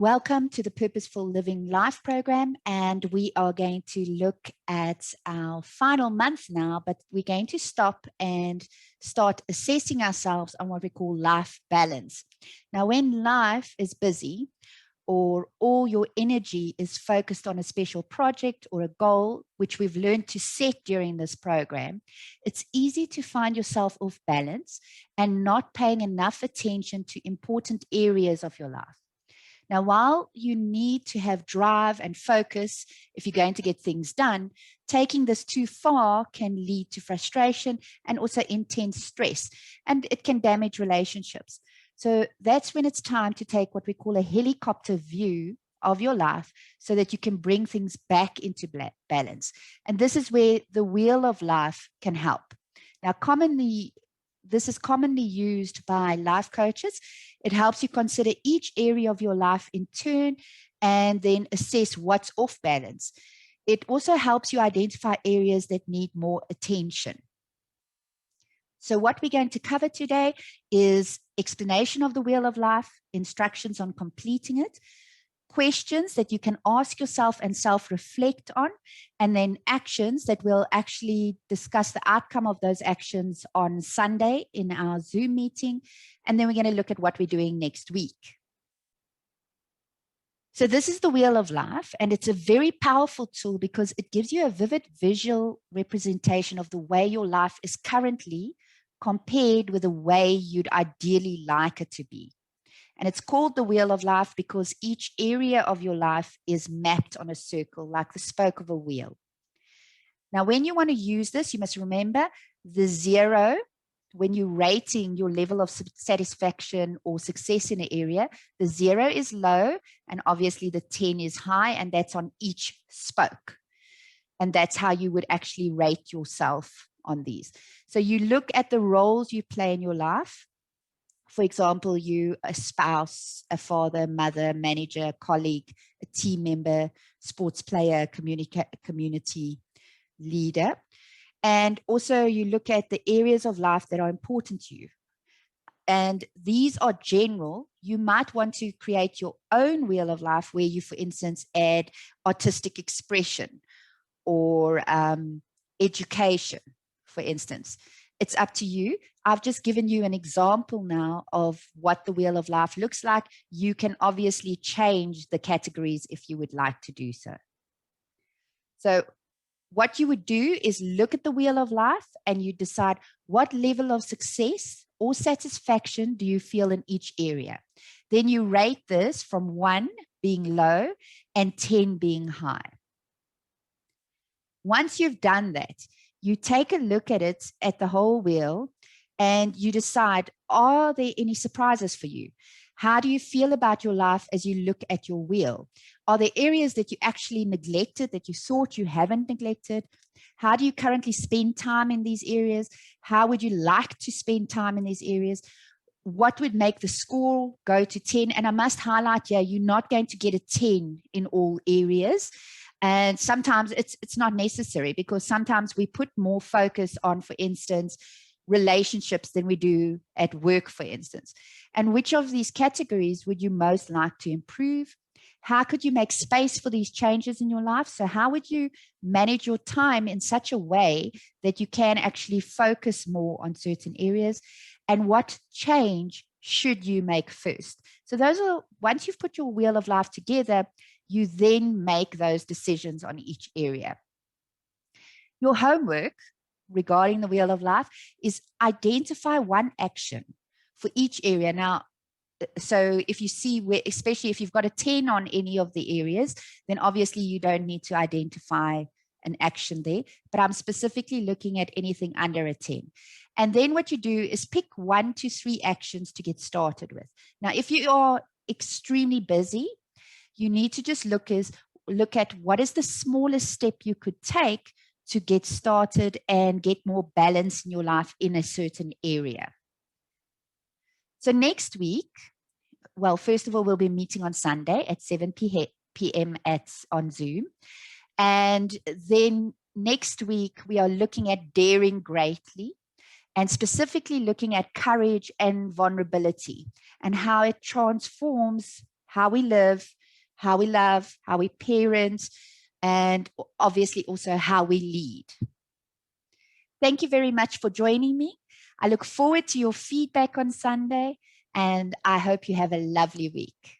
Welcome to the Purposeful Living Life program, and we are going to look at our final month now, but we're going to stop and start assessing ourselves on what we call life balance. Now, when life is busy or all your energy is focused on a special project or a goal, which we've learned to set during this program, it's easy to find yourself off balance and not paying enough attention to important areas of your life. Now, while you need to have drive and focus if you're going to get things done, taking this too far can lead to frustration and also intense stress, and it can damage relationships. So that's when it's time to take what we call a helicopter view of your life so that you can bring things back into balance. And this is where the wheel of life can help. Now, this is commonly used by life coaches. It helps you consider each area of your life in turn and then assess what's off balance. It also helps you identify areas that need more attention. So what we're going to cover today is explanation of the wheel of life, instructions on completing it, questions that you can ask yourself and self-reflect on, and then actions that we'll actually discuss the outcome of those actions on Sunday in our Zoom meeting. And then we're going to look at what we're doing next week. So this is the wheel of life, and it's a very powerful tool because it gives you a vivid visual representation of the way your life is currently compared with the way you'd ideally like it to be. And it's called the wheel of life because each area of your life is mapped on a circle, like the spoke of a wheel. Now, when you want to use this, you must remember the 0, when you're rating your level of satisfaction or success in an area, the 0 is low, and obviously the 10 is high, and that's on each spoke. And that's how you would actually rate yourself on these. So you look at the roles you play in your life. For example, you a spouse, a father, mother, manager, colleague, a team member, sports player, community leader. And also you look at the areas of life that are important to you. And these are general. You might want to create your own wheel of life where you, for instance, add artistic expression or education, for instance. It's up to you. I've just given you an example now of what the wheel of life looks like. You can obviously change the categories if you would like to do so. So what you would do is look at the wheel of life and you decide what level of success or satisfaction do you feel in each area. Then you rate this from 1 being low and 10 being high. Once you've done that, you take a look at it, at the whole wheel, and you decide, are there any surprises for you? How do you feel about your life as you look at your wheel? Are there areas that you actually neglected that you thought you haven't neglected? How do you currently spend time in these areas? How would you like to spend time in these areas? What would make the score go to 10? And I must highlight here, you're not going to get a 10 in all areas. And sometimes it's not necessary because sometimes we put more focus on, for instance, relationships than we do at work, for instance. And which of these categories would you most like to improve? How could you make space for these changes in your life? So how would you manage your time in such a way that you can actually focus more on certain areas? And what change should you make first? So those are, once you've put your wheel of life together, you then make those decisions on each area. Your homework regarding the wheel of life is identify one action for each area. Now, so if you see where, especially if you've got a 10 on any of the areas, then obviously you don't need to identify an action there, but I'm specifically looking at anything under a 10. And then what you do is pick 1 to 3 actions to get started with. Now, if you are extremely busy, you need to just look at what is the smallest step you could take to get started and get more balance in your life in a certain area. So next week, well, first of all, we'll be meeting on Sunday at 7 p.m. on Zoom. And then next week, we are looking at daring greatly and specifically looking at courage and vulnerability and how it transforms how we live, how we love, how we parent, and obviously also how we lead. Thank you very much for joining me. I look forward to your feedback on Sunday, and I hope you have a lovely week.